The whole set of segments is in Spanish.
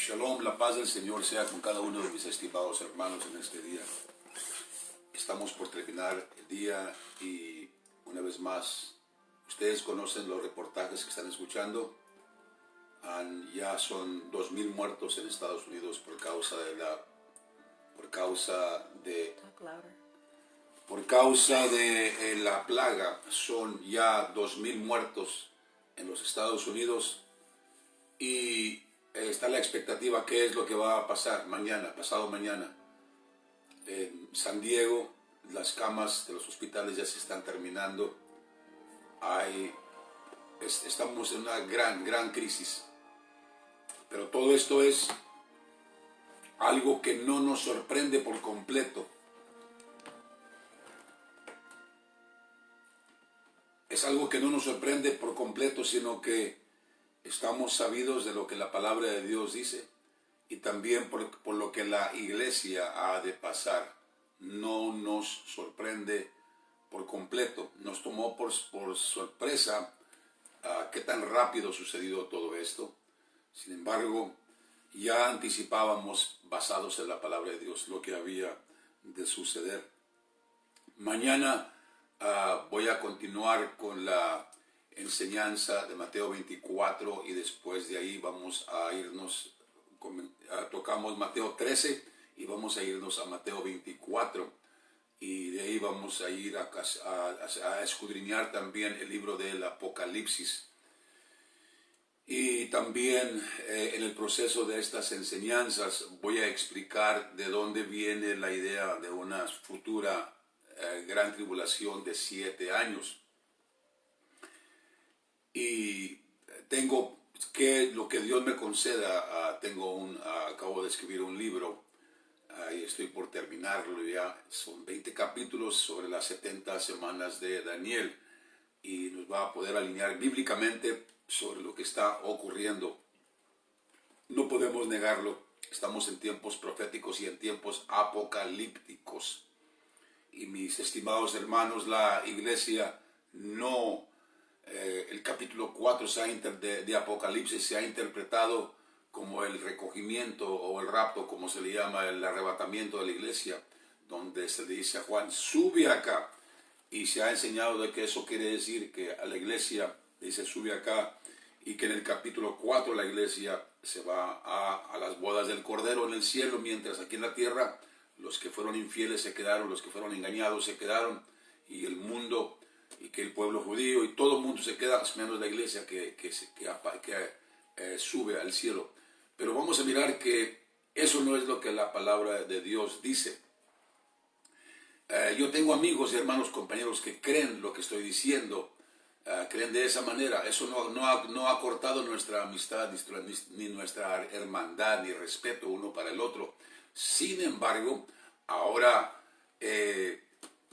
Shalom, la paz del Señor sea con cada uno de mis estimados hermanos en este día. Estamos por terminar el día y una vez más, ustedes conocen los reportajes que están escuchando. Ya son 2000 muertos en Estados Unidos por causa de la plaga. Son ya 2000 muertos en los Estados Unidos y está la expectativa qué es lo que va a pasar mañana, pasado mañana. En San Diego, las camas de los hospitales ya se están terminando. Estamos en una gran crisis. Pero todo esto es algo que no nos sorprende por completo. Es algo que no nos sorprende por completo, sino que estamos sabidos de lo que la palabra de Dios dice y también por lo que la iglesia ha de pasar. No nos sorprende por completo. Nos tomó por sorpresa qué tan rápido sucedió todo esto. Sin embargo, ya anticipábamos, basados en la palabra de Dios, lo que había de suceder. Mañana voy a continuar con la enseñanza de Mateo 24 y después de ahí vamos a irnos, tocamos Mateo 13 y vamos a irnos a Mateo 24 y de ahí vamos a ir a escudriñar también el libro del Apocalipsis. Y también en el proceso de estas enseñanzas voy a explicar de dónde viene la idea de una futura gran tribulación de 7 años. Y tengo lo que Dios me conceda, acabo de escribir un libro y estoy por terminarlo ya. Son 20 capítulos sobre las 70 semanas de Daniel y nos va a poder alinear bíblicamente sobre lo que está ocurriendo. No podemos negarlo, estamos en tiempos proféticos y en tiempos apocalípticos. Y mis estimados hermanos, la iglesia el capítulo 4 de Apocalipsis se ha interpretado como el recogimiento o el rapto, como se le llama, el arrebatamiento de la iglesia, donde se le dice a Juan, sube acá. Y se ha enseñado de que eso quiere decir que a la iglesia dice sube acá, y que en el capítulo 4 la iglesia se va a las bodas del Cordero en el cielo, mientras aquí en la tierra los que fueron infieles se quedaron, los que fueron engañados se quedaron, y el mundo, y que el pueblo judío y todo el mundo se queda, menos la iglesia que sube al cielo. Pero vamos a mirar que eso no es lo que la palabra de Dios dice. Yo tengo amigos y hermanos, compañeros que creen lo que estoy diciendo, creen de esa manera. Eso no ha cortado nuestra amistad, ni nuestra hermandad, ni respeto uno para el otro. Sin embargo, ahora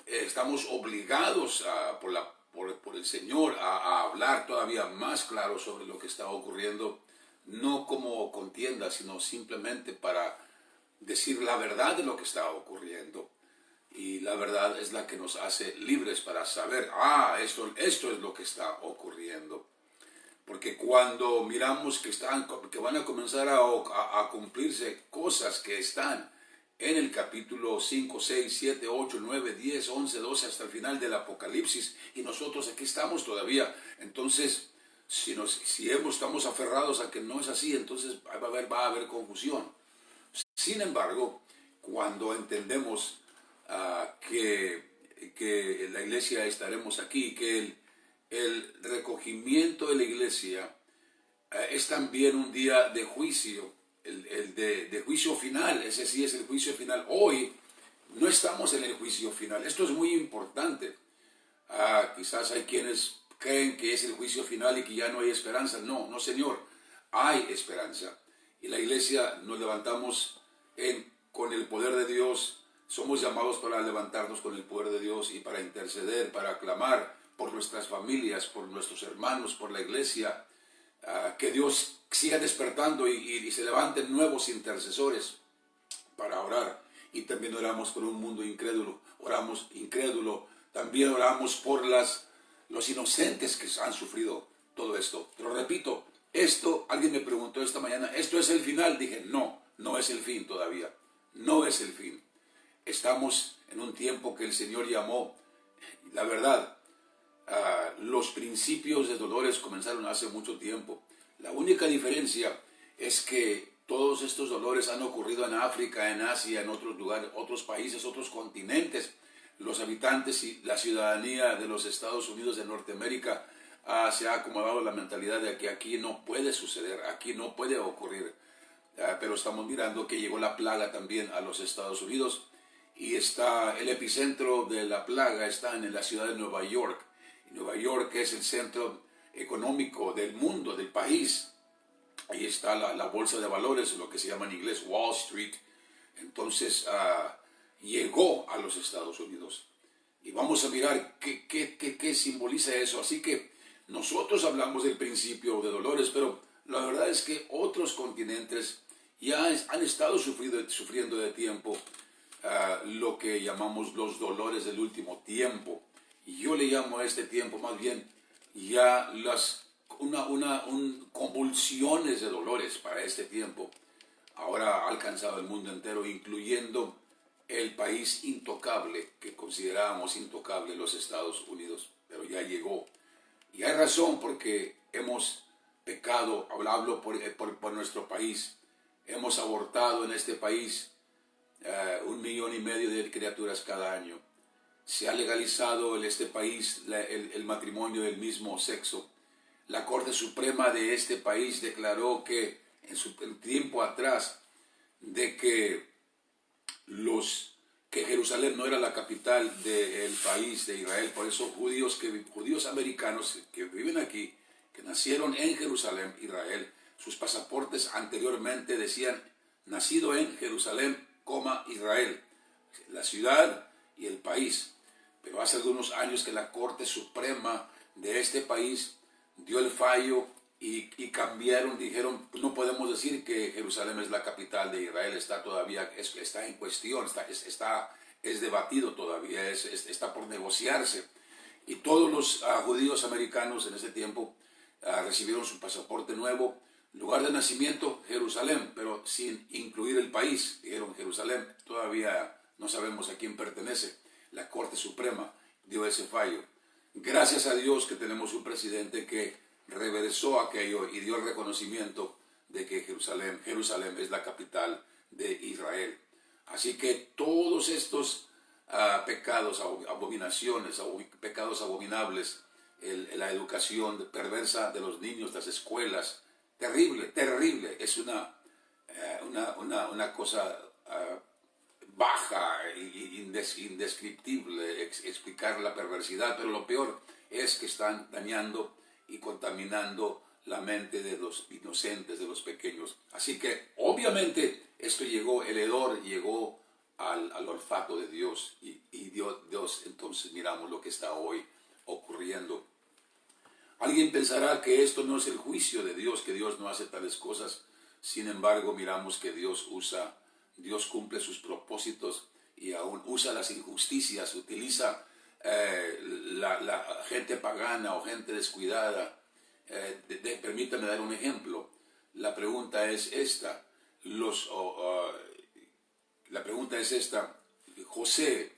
estamos obligados por el Señor a hablar todavía más claro sobre lo que está ocurriendo, no como contienda, sino simplemente para decir la verdad de lo que está ocurriendo. Y la verdad es la que nos hace libres para saber, esto es lo que está ocurriendo. Porque cuando miramos que van a comenzar a cumplirse cosas que están en el capítulo 5, 6, 7, 8, 9, 10, 11, 12, hasta el final del Apocalipsis, y nosotros aquí estamos todavía, entonces si estamos aferrados a que no es así, entonces va a haber confusión. Sin embargo, cuando entendemos que la iglesia estaremos aquí, que el recogimiento de la iglesia es también un día de juicio, de juicio final. Ese sí es el juicio final. Hoy no estamos en el juicio final. Esto es muy importante. Quizás hay quienes creen que es el juicio final y que ya no hay esperanza. No, Señor, hay esperanza. Y la iglesia nos levantamos con el poder de Dios. Somos llamados para levantarnos con el poder de Dios y para interceder, para clamar por nuestras familias, por nuestros hermanos, por la iglesia, que Dios siga despertando y se levanten nuevos intercesores para orar. Y también oramos por un mundo incrédulo, también oramos por los inocentes que han sufrido todo esto. Pero repito, esto alguien me preguntó esta mañana, ¿esto es el final? Dije, no, no es el fin todavía. No es el fin. Estamos en un tiempo que el Señor llamó, la verdad, los principios de dolores comenzaron hace mucho tiempo. La única diferencia es que todos estos dolores han ocurrido en África, en Asia, en otros lugares, otros países, otros continentes. Los habitantes y la ciudadanía de los Estados Unidos de Norteamérica se ha acomodado la mentalidad de que aquí no puede suceder, aquí no puede ocurrir. Pero estamos mirando que llegó la plaga también a los Estados Unidos y está el epicentro de la plaga está en la ciudad de Nueva York. Nueva York es el centro económico del mundo, del país. Ahí está la bolsa de valores, lo que se llama en inglés Wall Street. Entonces llegó a los Estados Unidos. Y vamos a mirar qué simboliza eso. Así que nosotros hablamos del principio de dolores, pero la verdad es que otros continentes ya han estado sufriendo de tiempo lo que llamamos los dolores del último tiempo. Y yo le llamo a este tiempo más bien ya convulsiones de dolores para este tiempo. Ahora ha alcanzado el mundo entero, incluyendo el país intocable, que considerábamos intocable, los Estados Unidos, pero ya llegó. Y hay razón porque hemos pecado, hablo por nuestro país, hemos abortado en este país 1,5 millones de criaturas cada año. Se ha legalizado en este país el matrimonio del mismo sexo. La Corte Suprema de este país declaró que en tiempo atrás de que Jerusalén no era la capital del país de Israel. Por eso judíos americanos que viven aquí, que nacieron en Jerusalén, Israel, sus pasaportes anteriormente decían nacido en Jerusalén, Israel, la ciudad y el país. Pero hace algunos años que la Corte Suprema de este país dio el fallo y cambiaron, dijeron, no podemos decir que Jerusalén es la capital de Israel, está en cuestión, es debatido todavía, está por negociarse. Y todos los judíos americanos en ese tiempo recibieron su pasaporte nuevo, lugar de nacimiento Jerusalén, pero sin incluir el país. Dijeron Jerusalén, todavía no sabemos a quién pertenece. La Corte Suprema dio ese fallo. Gracias a Dios que tenemos un presidente que reversó aquello y dio el reconocimiento de que Jerusalén es la capital de Israel. Así que todos estos pecados, abominaciones, pecados abominables, la educación perversa de los niños, las escuelas, terrible, es una cosa baja e indescriptible explicar la perversidad, pero lo peor es que están dañando y contaminando la mente de los inocentes, de los pequeños. Así que obviamente el hedor llegó al olfato de Dios y Dios, entonces miramos lo que está hoy ocurriendo. Alguien pensará que esto no es el juicio de Dios, que Dios no hace tales cosas. Sin embargo, miramos que Dios cumple sus propósitos y aún usa las injusticias, utiliza la gente pagana o gente descuidada. Permítame dar un ejemplo. La pregunta es esta. José,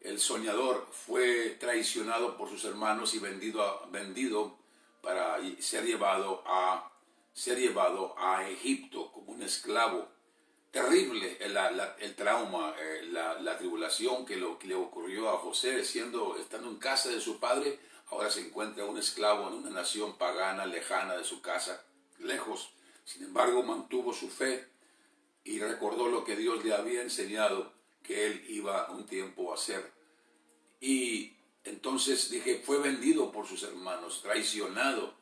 el soñador, fue traicionado por sus hermanos y vendido para ser llevado a Egipto como un esclavo. Terrible el trauma, la tribulación que le ocurrió a José, estando en casa de su padre. Ahora se encuentra un esclavo en una nación pagana, lejana de su casa, lejos. Sin embargo, mantuvo su fe y recordó lo que Dios le había enseñado que él iba un tiempo a hacer. Y entonces fue vendido por sus hermanos, traicionado.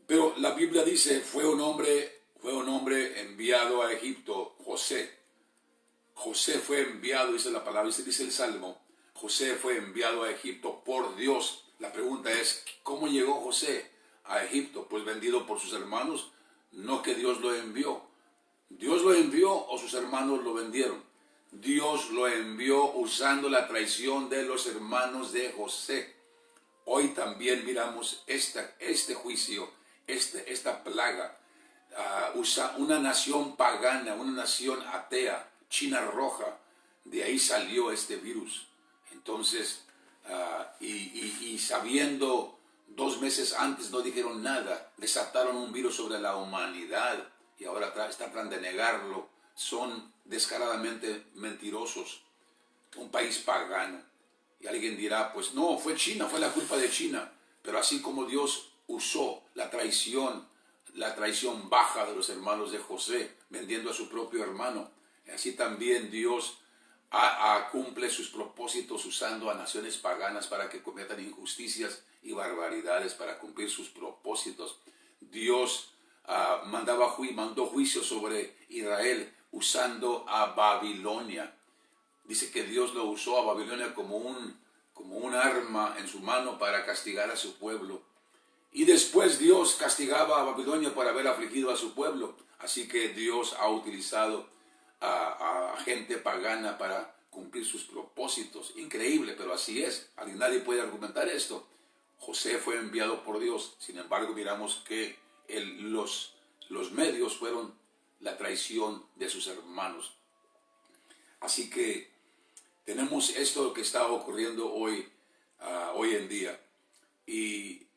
Pero la Biblia dice, fue un hombre enviado a Egipto, José. José fue enviado, dice la palabra, dice el Salmo, José fue enviado a Egipto por Dios. La pregunta es, ¿cómo llegó José a Egipto? Pues vendido por sus hermanos, no que Dios lo envió. ¿Dios lo envió o sus hermanos lo vendieron? Dios lo envió usando la traición de los hermanos de José. Hoy también miramos este juicio, esta plaga usa una nación pagana, una nación atea, China roja, de ahí salió este virus. Entonces, y sabiendo 2 meses antes no dijeron nada, desataron un virus sobre la humanidad y ahora tratan de negarlo. Son descaradamente mentirosos, un país pagano. Y alguien dirá, pues no, fue China, fue la culpa de China. Pero así como Dios usó la traición baja de los hermanos de José, vendiendo a su propio hermano, así también Dios cumple sus propósitos usando a naciones paganas para que cometan injusticias y barbaridades para cumplir sus propósitos. Dios mandó juicio sobre Israel usando a Babilonia. Dice que Dios lo usó a Babilonia como un arma en su mano para castigar a su pueblo. Y después Dios castigaba a Babilonia por haber afligido a su pueblo. Así que Dios ha utilizado a gente pagana para cumplir sus propósitos. Increíble, pero así es. Nadie puede argumentar esto. José fue enviado por Dios. Sin embargo, miramos que los medios fueron la traición de sus hermanos. Así que tenemos esto que está ocurriendo hoy en día. Y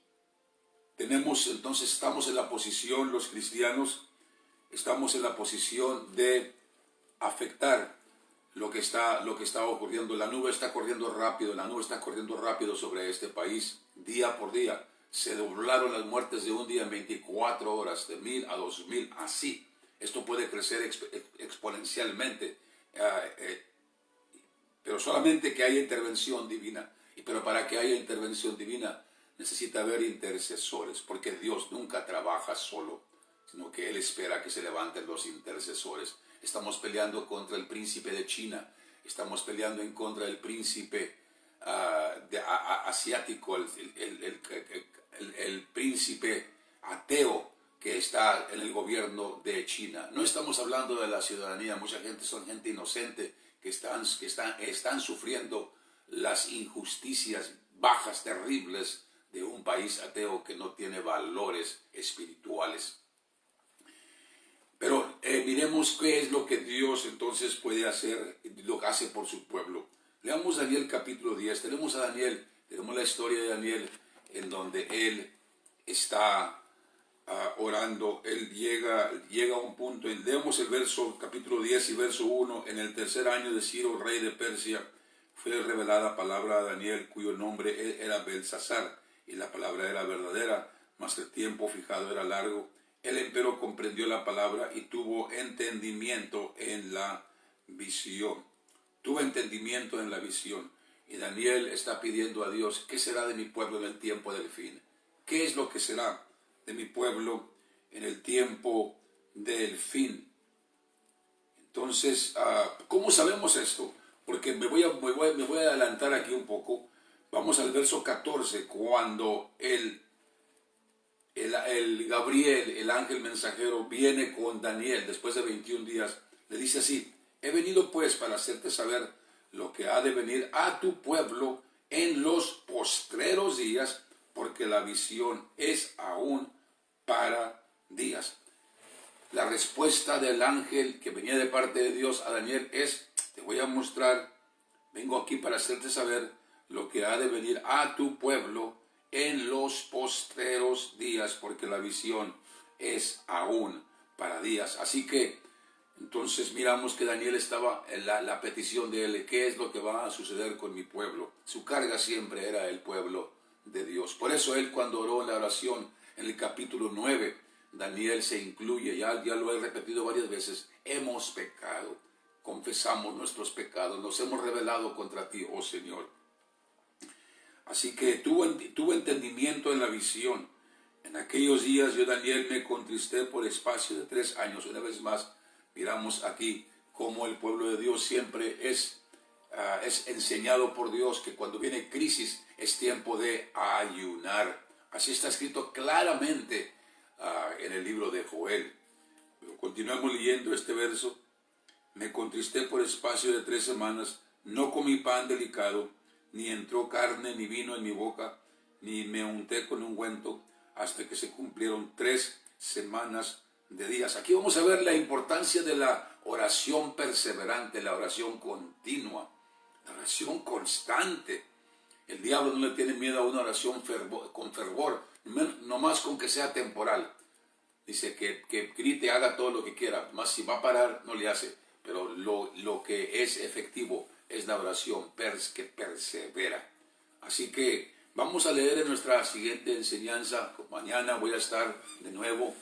estamos en la posición, los cristianos, estamos en la posición de afectar lo que está ocurriendo. La nube está corriendo rápido sobre este país, día por día. Se doblaron las muertes de un día en 24 horas, de 1,000 a 2,000, así. Esto puede crecer exponencialmente, pero solamente que haya intervención divina. Pero para que haya intervención divina necesita haber intercesores, porque Dios nunca trabaja solo, sino que Él espera que se levanten los intercesores. Estamos peleando contra el príncipe de China, estamos peleando en contra del príncipe asiático, el príncipe ateo que está en el gobierno de China. No estamos hablando de la ciudadanía, mucha gente son gente inocente que están sufriendo las injusticias bajas, terribles de un país ateo que no tiene valores espirituales. Pero miremos qué es lo que Dios entonces puede hacer, lo que hace por su pueblo. Leamos Daniel capítulo 10. Tenemos a Daniel, tenemos la historia de Daniel en donde él está orando. Él llega a un punto, leemos el capítulo 10 y verso 1. En el 3er año de Ciro, rey de Persia, fue revelada palabra a Daniel, cuyo nombre era Belsasar, y la palabra era verdadera, mas el tiempo fijado era largo. Él empero comprendió la palabra y tuvo entendimiento en la visión. Tuvo entendimiento en la visión. Y Daniel está pidiendo a Dios, ¿qué será de mi pueblo en el tiempo del fin? ¿Qué es lo que será de mi pueblo en el tiempo del fin? Entonces, ¿cómo sabemos esto? Porque me voy a adelantar aquí un poco. Vamos al verso 14, cuando el Gabriel, el ángel mensajero, viene con Daniel después de 21 días. Le dice así: he venido pues para hacerte saber lo que ha de venir a tu pueblo en los postreros días, porque la visión es aún para días. La respuesta del ángel que venía de parte de Dios a Daniel es: te voy a mostrar, vengo aquí para hacerte saber lo que ha de venir a tu pueblo en los postreros días, porque la visión es aún para días. Así que entonces miramos que Daniel estaba en la petición de él: ¿qué es lo que va a suceder con mi pueblo? Su carga siempre era el pueblo de Dios. Por eso él, cuando oró en la oración en el capítulo 9, Daniel se incluye, ya lo he repetido varias veces: hemos pecado, confesamos nuestros pecados, nos hemos rebelado contra ti, oh Señor. Así que tuvo entendimiento en la visión. En aquellos días yo, Daniel, me contristé por espacio de 3 años. Una vez más, miramos aquí cómo el pueblo de Dios siempre es enseñado por Dios que cuando viene crisis es tiempo de ayunar. Así está escrito claramente en el libro de Joel. Pero continuamos leyendo este verso. Me contristé por espacio de 3 semanas, no comí pan delicado, ni entró carne ni vino en mi boca, ni me unté con ungüento, hasta que se cumplieron 3 semanas de días. Aquí vamos a ver la importancia de la oración perseverante, la oración continua, la oración constante. El diablo no le tiene miedo a una oración con fervor, no más con que sea temporal. Dice que grite, haga todo lo que quiera, más si va a parar, no le hace. Pero lo que es efectivo es la oración que persevera. Así que vamos a leer en nuestra siguiente enseñanza. Mañana voy a estar de nuevo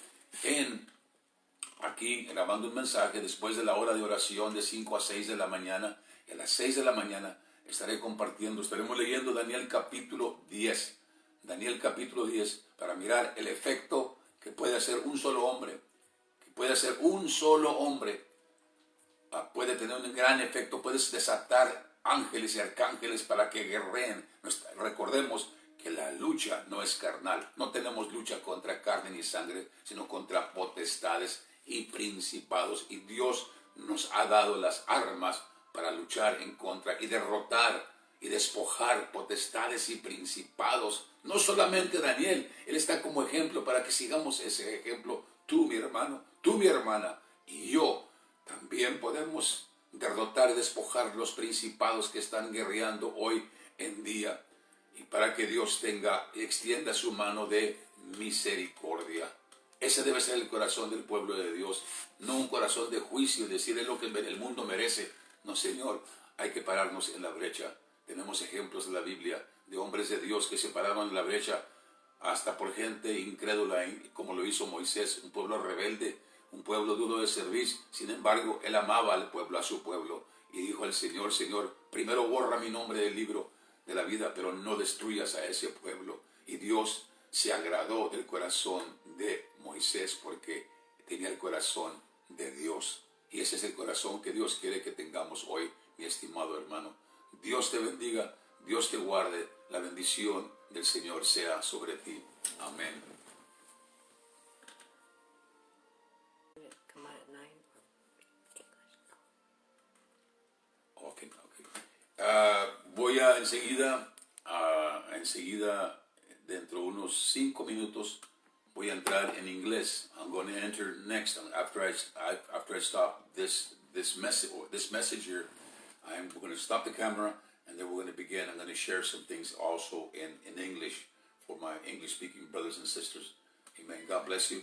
aquí grabando un mensaje después de la hora de oración de 5 a 6 de la mañana. Y a las 6 de la mañana estaremos leyendo Daniel capítulo 10. Daniel capítulo 10 para mirar el efecto que puede hacer un solo hombre. Puede tener un gran efecto, puedes desatar ángeles y arcángeles para que guerreen. Recordemos que la lucha no es carnal, no tenemos lucha contra carne ni sangre, sino contra potestades y principados, y Dios nos ha dado las armas para luchar en contra y derrotar y despojar potestades y principados. No solamente Daniel, él está como ejemplo para que sigamos ese ejemplo. Tú, mi hermano, tú, mi hermana, y yo también podemos derrotar y despojar los principados que están guerreando hoy en día, y para que Dios extienda su mano de misericordia. Ese debe ser el corazón del pueblo de Dios, no un corazón de juicio, decir es lo que el mundo merece. No, Señor, hay que pararnos en la brecha. Tenemos ejemplos de la Biblia de hombres de Dios que se pararon en la brecha hasta por gente incrédula, como lo hizo Moisés, un pueblo rebelde, un pueblo duro de servir. Sin embargo, él amaba al pueblo, a su pueblo, y dijo al Señor: Señor, primero borra mi nombre del libro de la vida, pero no destruyas a ese pueblo. Y Dios se agradó del corazón de Moisés porque tenía el corazón de Dios. Y ese es el corazón que Dios quiere que tengamos hoy, mi estimado hermano. Dios te bendiga, Dios te guarde, la bendición del Señor sea sobre ti. Amén. Okay. Voy a enseguida, dentro de unos 5 minutos, voy a entrar en inglés. I'm going to enter next after I stop this message here. I'm going to stop the camera, and then we're going to begin. I'm going to share some things also in English for my English-speaking brothers and sisters. Amen. God bless you.